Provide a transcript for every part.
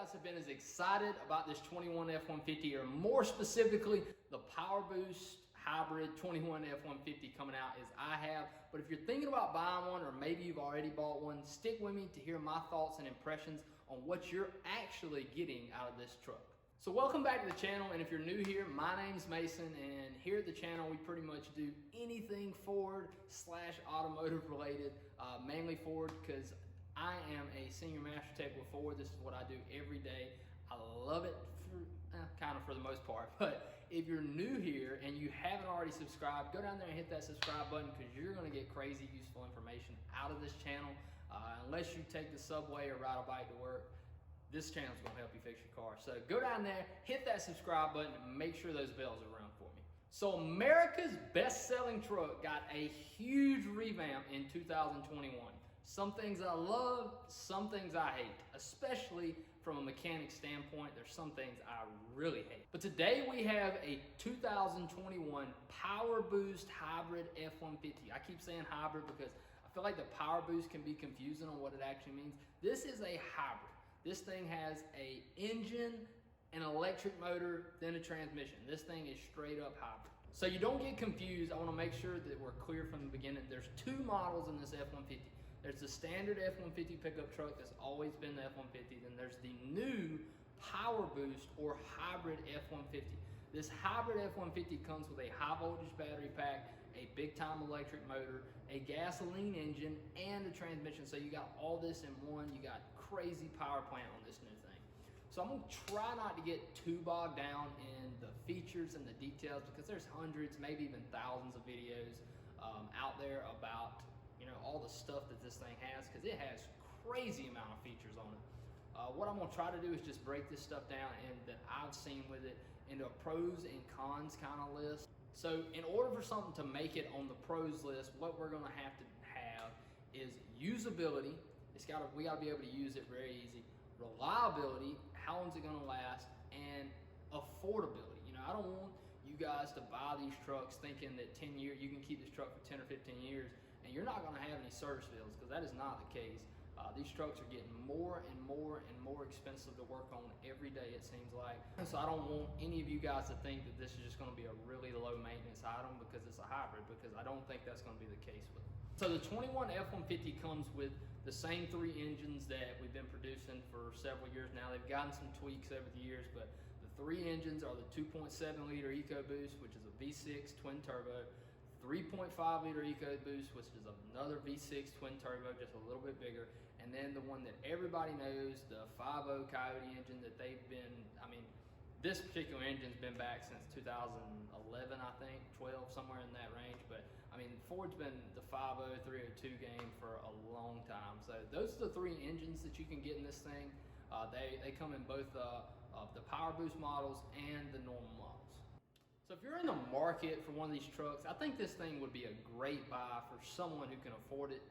guys have been as excited about this 21 F-150, or more specifically, the Power Boost Hybrid 21 F-150 coming out as I have. But if you're thinking about buying one, or maybe you've already bought one, stick with me to hear my thoughts and impressions on what you're actually getting out of this truck. So welcome back to the channel, and if you're new here, my name's Mason, and here at the channel we pretty much do anything Ford / automotive related, mainly Ford, because I am a senior master tech with Ford. This is what I do every day. I love it kind of for the most part. But if you're new here and you haven't already subscribed, go down there and hit that subscribe button, because you're going to get crazy useful information out of this channel. Unless you take the subway or ride a bike to work, this channel is going to help you fix your car. So go down there, hit that subscribe button, and make sure those bells are around for me. So America's best-selling truck got a huge revamp in 2021. Some things I love, some things I hate, especially from a mechanic standpoint. There's some things I really hate. But today we have a 2021 Power Boost Hybrid F-150. I keep saying hybrid because I feel like the Power Boost can be confusing on what it actually means. This is a hybrid. This thing has an engine, an electric motor, then a transmission. This thing is straight up hybrid. So you don't get confused. I want to make sure that we're clear from the beginning. There's two models in this F-150. There's the standard F-150 pickup truck that's always been the F-150. Then there's the new Power Boost or hybrid F-150. This hybrid F-150 comes with a high voltage battery pack, a big time electric motor, a gasoline engine, and a transmission. So you got all this in one. You got crazy power plant on this new thing. So I'm gonna try not to get too bogged down in the features and the details, because there's hundreds, maybe even thousands of videos out there about all the stuff that this thing has, because it has crazy amount of features on it. What I'm gonna try to do is just break this stuff down and that I've seen with it into a pros and cons kind of list. So in order for something to make it on the pros list, what we're gonna have to have is usability. We gotta be able to use it very easy. Reliability, how long is it gonna last, and affordability. I don't want you guys to buy these trucks thinking that 10 years, you can keep this truck for 10 or 15 years, and you're not gonna have any service bills, because that is not the case. These trucks are getting more and more and more expensive to work on every day, it seems like. So I don't want any of you guys to think that this is just gonna be a really low maintenance item because it's a hybrid, because I don't think that's gonna be the case with it. So the 21 F-150 comes with the same three engines that we've been producing for several years now. They've gotten some tweaks over the years, but the three engines are the 2.7 liter EcoBoost, which is a V6 twin turbo, 3.5 liter EcoBoost, which is another V6 twin turbo, just a little bit bigger, and then the one that everybody knows, the 5.0 Coyote engine that they've been, this particular engine's been back since 2011, I think, 12, somewhere in that range. But Ford's been the 5.0, 302 game for a long time. So those are the three engines that you can get in this thing. They come in both the Power Boost models and the normal models. So if you're in the market for one of these trucks, I think this thing would be a great buy for someone who can afford it.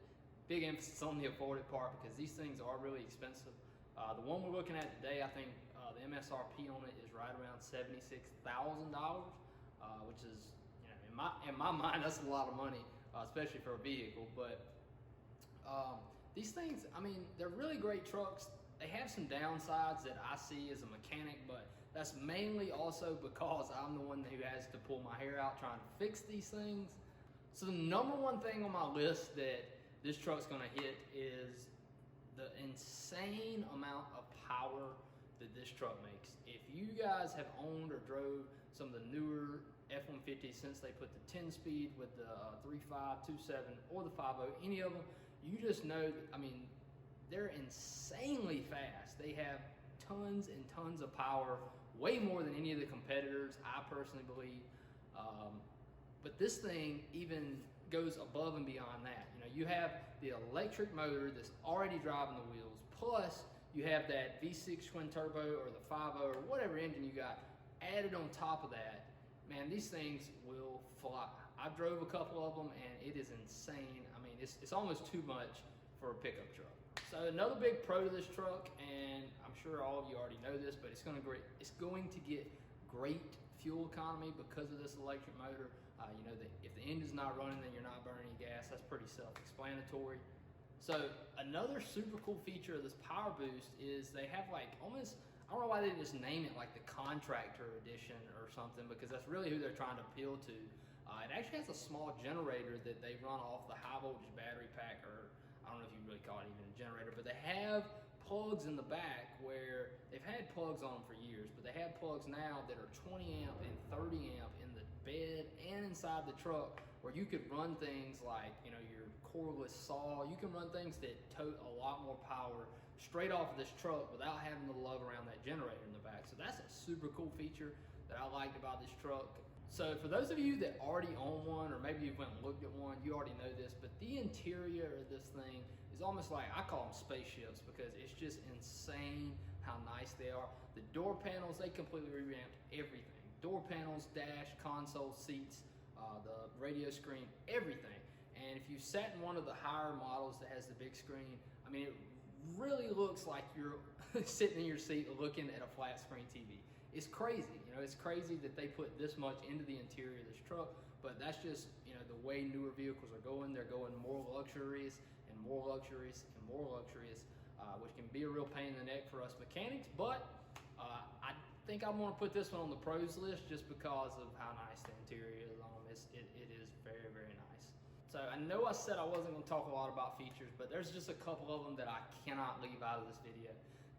Big emphasis on the afford it part, because these things are really expensive. The one we're looking at today, I think the MSRP on it is right around $76,000, which is, in my mind, that's a lot of money, especially for a vehicle. But these things, they're really great trucks. They have some downsides that I see as a mechanic, but that's mainly also because I'm the one who has to pull my hair out trying to fix these things. So the number one thing on my list that this truck's gonna hit is the insane amount of power that this truck makes. If you guys have owned or drove some of the newer F-150s since they put the 10-speed with the 3.5, 2.7, or the 5.0, any of them, you just know that, they're insanely fast. They have tons and tons of power, way more than any of the competitors, I personally believe. But this thing even goes above and beyond that. You have the electric motor that's already driving the wheels, plus you have that V6 twin turbo or the 5.0 or whatever engine you got added on top of that. Man, these things will fly. I drove a couple of them and it is insane. It's almost too much for a pickup truck. So another big pro to this truck, and I'm sure all of you already know this, but it's going to get great fuel economy because of this electric motor. If the engine's not running, then you're not burning any gas. That's pretty self-explanatory. So another super cool feature of this Power Boost is they have like almost, I don't know why they didn't just name it like the contractor edition or something, because that's really who they're trying to appeal to. It actually has a small generator that they run off the high voltage battery pack, or I don't know if you really call it even a generator, but they have plugs in the back where they've had plugs on them for years, but they have plugs now that are 20 amp and 30 amp in the bed and inside the truck, where you could run things like, you know, your cordless saw. You can run things that tote a lot more power straight off of this truck without having to lug around that generator in the back. So that's a super cool feature that I liked about this truck. So for those of you that already own one, or maybe you went and looked at one, you already know this, but the interior of this thing is almost like, I call them spaceships, because it's just insane how nice they are. The door panels, they completely revamped everything. Door panels, dash, console, seats, the radio screen, everything. And if you sat in one of the higher models that has the big screen, I mean, it really looks like you're sitting in your seat looking at a flat screen TV. It's crazy, you know, it's crazy that they put this much into the interior of this truck, but that's just, you know, the way newer vehicles are going. They're going more luxurious and more luxurious and more luxurious, which can be a real pain in the neck for us mechanics, but I think I'm gonna put this one on the pros list just because of how nice the interior is on them. It is very, very nice. So I know I said I wasn't gonna talk a lot about features, but there's just a couple of them that I cannot leave out of this video.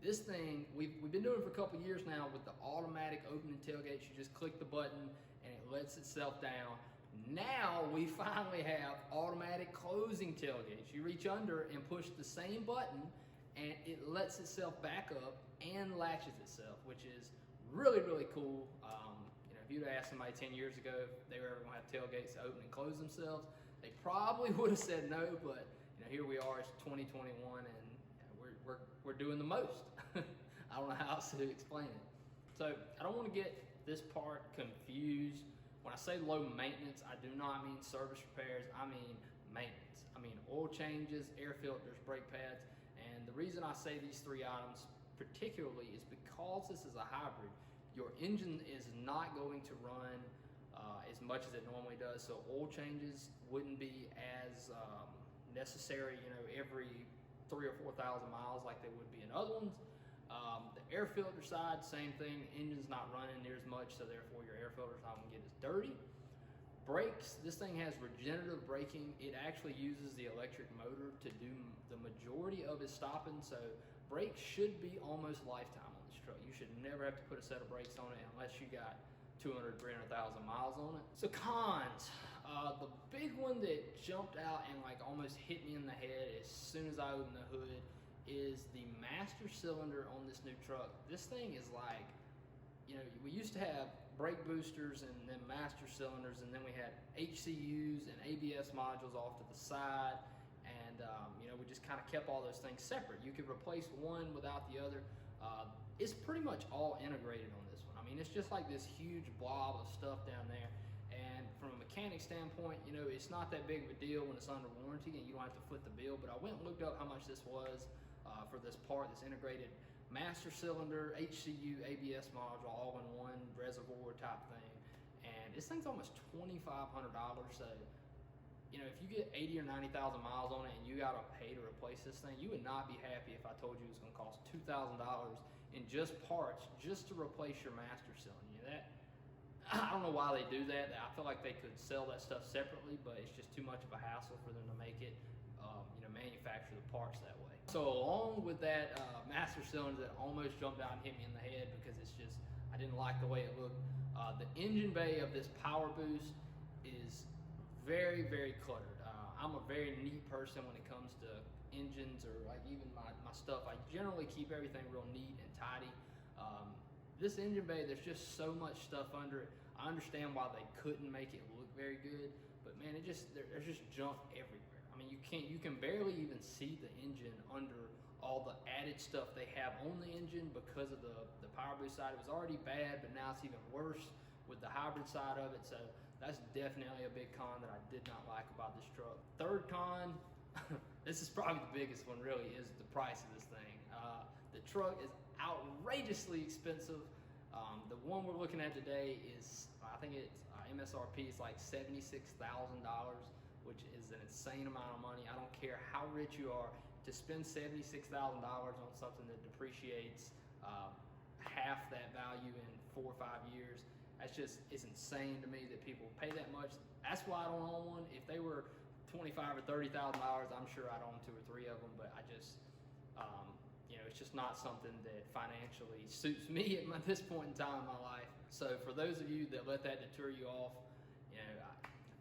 This thing, we've been doing for a couple years now with the automatic opening tailgates. You just click the button and it lets itself down. Now we finally have automatic closing tailgates. You reach under and push the same button and it lets itself back up and latches itself, which is really, really cool. You know, if you'd asked somebody 10 years ago if they were ever gonna have tailgates that open and close themselves, they probably would have said no, but you know, here we are, it's 2021, and we're doing the most. I don't know how else to explain it. So I don't want to get this part confused. When I say low maintenance, I do not mean service repairs, I mean maintenance. I mean oil changes, air filters, brake pads, and the reason I say these three items particularly is because this is a hybrid. Your engine is not going to run as much as it normally does, so oil changes wouldn't be as necessary, you know, every 3,000 or 4,000 miles like they would be in other ones. The air filter side, same thing. Engine's not running near as much, so therefore your air filter's not gonna get as dirty. Brakes, this thing has regenerative braking. It actually uses the electric motor to do the majority of its stopping, so brakes should be almost lifetime on this truck. You should never have to put a set of brakes on it unless you got 200, 300,000 miles on it. So cons, the big one that jumped out and like almost hit me in the head as soon as I opened the hood is the master cylinder on this new truck. This thing is like, you know, we used to have brake boosters and then master cylinders, and then we had HCUs and ABS modules off to the side, and you know, we just kind of kept all those things separate. You could replace one without the other. It's pretty much all integrated on this one. I mean, it's just like this huge blob of stuff down there. And from a mechanic standpoint, you know, it's not that big of a deal when it's under warranty and you don't have to foot the bill. But I went and looked up how much this was for this part, this integrated master cylinder, HCU, ABS module, all in one reservoir type thing. And this thing's almost $2,500. So, you know, if you get 80 or 90,000 miles on it and you gotta pay to replace this thing, you would not be happy if I told you it was gonna cost $2,000 in just parts just to replace your master cylinder. You know, that, I don't know why they do that. I feel like they could sell that stuff separately, but it's just too much of a hassle for them to make it, you know, manufacture the parts that way. So along with that master cylinder that almost jumped out and hit me in the head because it's just, I didn't like the way it looked, the engine bay of this Power Boost is very, very cluttered. I'm a very neat person when it comes to engines, or like even my stuff. I generally keep everything real neat and tidy. This engine bay, there's just so much stuff under it. I understand why they couldn't make it look very good, but man, there's just junk everywhere. I mean, you can barely even see the engine under all the added stuff they have on the engine because of the Power Boost side. It was already bad, but now it's even worse with the hybrid side of it. So that's definitely a big con that I did not like about this truck. Third con, this is probably the biggest one really, is the price of this thing. The truck is outrageously expensive. The one we're looking at today is, I think it's MSRP is like $76,000, which is an insane amount of money. I don't care how rich you are, to spend $76,000 on something that depreciates half that value in 4 or 5 years. It's insane to me that people pay that much. That's why I don't own one. If they were $25,000 or $30,000, I'm sure I'd own 2 or 3 of them, but I just, it's just not something that financially suits me at this point in time in my life. So for those of you that let that deter you off,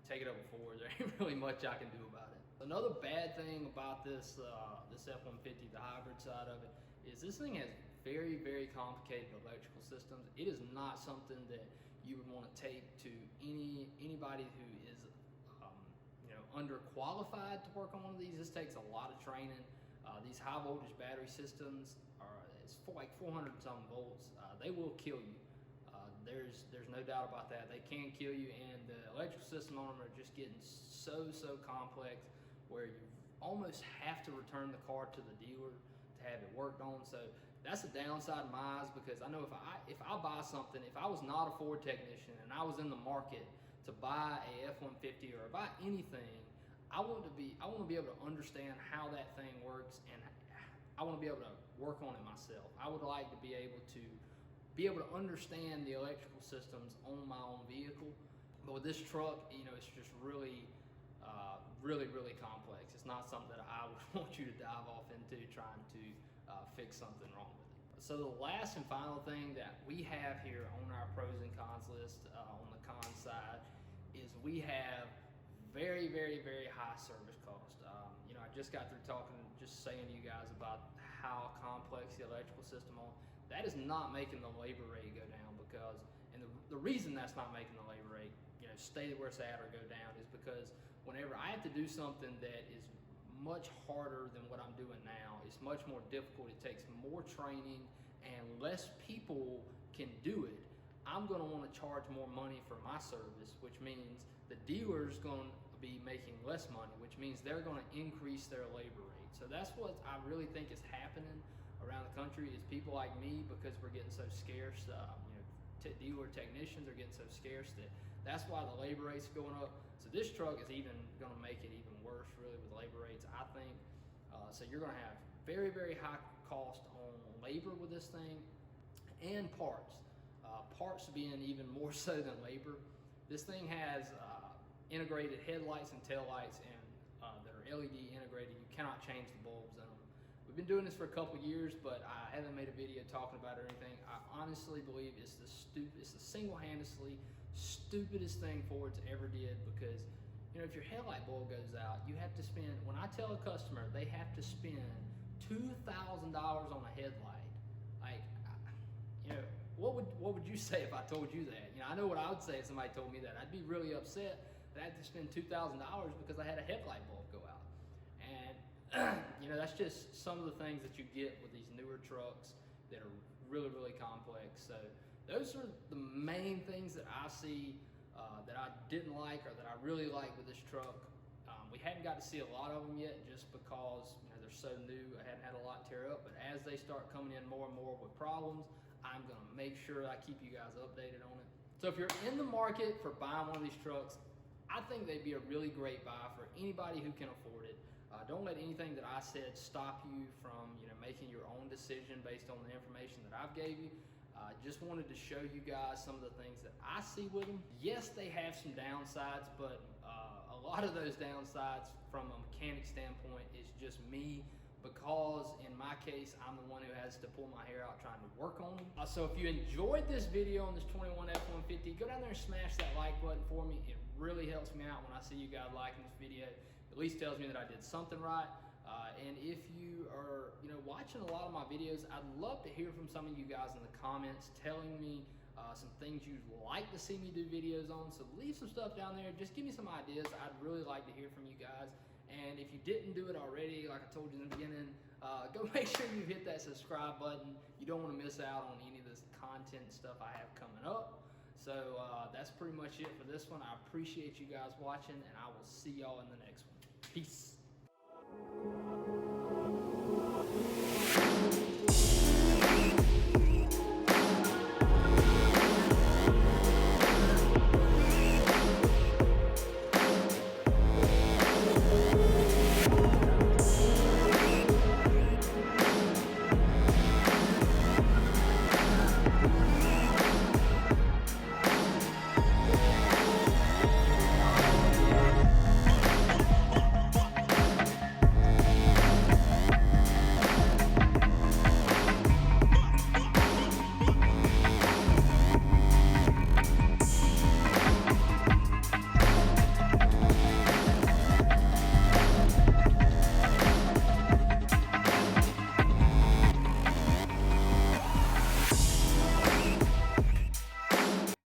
take it up with Ford. There ain't really much I can do about it. Another bad thing about this F-150, the hybrid side of it, is this thing has very, very complicated electrical systems. It is not something that you would want to take to anybody who is underqualified to work on one of these. This takes a lot of training. These high voltage battery systems it's like 400 some volts. They will kill you. There's no doubt about that. They can kill you, and the electrical system on them are just getting so complex where you almost have to return the car to the dealer to have it worked on. So that's a downside in my eyes, because I know if I buy something, if I was not a Ford technician and I was in the market to buy a F-150 or buy anything, I want to be able to understand how that thing works, and I want to be able to work on it myself. I would like to be able to understand the electrical systems on my own vehicle. But with this truck, it's just really complex. It's not something that I would want you to dive off into trying to fix something wrong with it. So the last and final thing that we have here on our pros and cons list, on the con side, is we have very, very, very high service cost. I just got through saying to you guys about how complex the electrical system on. That is not making the labor rate go down, because, and the reason that's not making the labor rate, stay where it's at or go down, is because whenever I have to do something that is much harder than what I'm doing now, it's much more difficult, it takes more training, and less people can do it, I'm going to want to charge more money for my service, which means the dealer's going to be making less money, which means they're going to increase their labor rate. So that's what I really think is happening around the country, is people like me, because we're getting so scarce, dealer technicians are getting so scarce, that's why the labor rates are going up. So this truck is even going to make it even worse, really, with labor rates, I think. So you're going to have very, very high cost on labor with this thing, and parts. Parts being even more so than labor. This thing has integrated headlights and taillights, and they're LED integrated. You cannot change the bulbs in them. We've been doing this for a couple years, but I haven't made a video talking about it or anything. I honestly believe it's the single-handedly stupidest thing Ford's ever did, because if your headlight bulb goes out, you have to spend, when I tell a customer they have to spend $2,000 on a headlight, like, what would you say if I told you that? I know what I would say if somebody told me that. I'd be really upset that I had to spend $2,000 because I had a headlight bulb go out. And that's just some of the things that you get with these newer trucks that are really, really complex. So those are the main things that I see that I didn't like, or that I really like with this truck. We hadn't got to see a lot of them yet, just because they're so new. I hadn't had a lot tear up, but as they start coming in more and more with problems, I'm going to make sure I keep you guys updated on it. So if you're in the market for buying one of these trucks, I think they'd be a really great buy for anybody who can afford it. Don't let anything that I said stop you from making your own decision based on the information that I've gave you. Just wanted to show you guys some of the things that I see with them. Yes, they have some downsides, but a lot of those downsides from a mechanic standpoint is just me, because in my case, I'm the one who has to pull my hair out trying to work on them. So if you enjoyed this video on this 21 F-150, go down there and smash that like button for me. It really helps me out when I see you guys liking this video. At least tells me that I did something right. And if you are watching a lot of my videos, I'd love to hear from some of you guys in the comments telling me some things you'd like to see me do videos on. So leave some stuff down there. Just give me some ideas. I'd really like to hear from you guys. And if you didn't do it already, like I told you in the beginning, go make sure you hit that subscribe button. You don't want to miss out on any of this content stuff I have coming up. So that's pretty much it for this one. I appreciate you guys watching, and I will see y'all in the next one. Peace.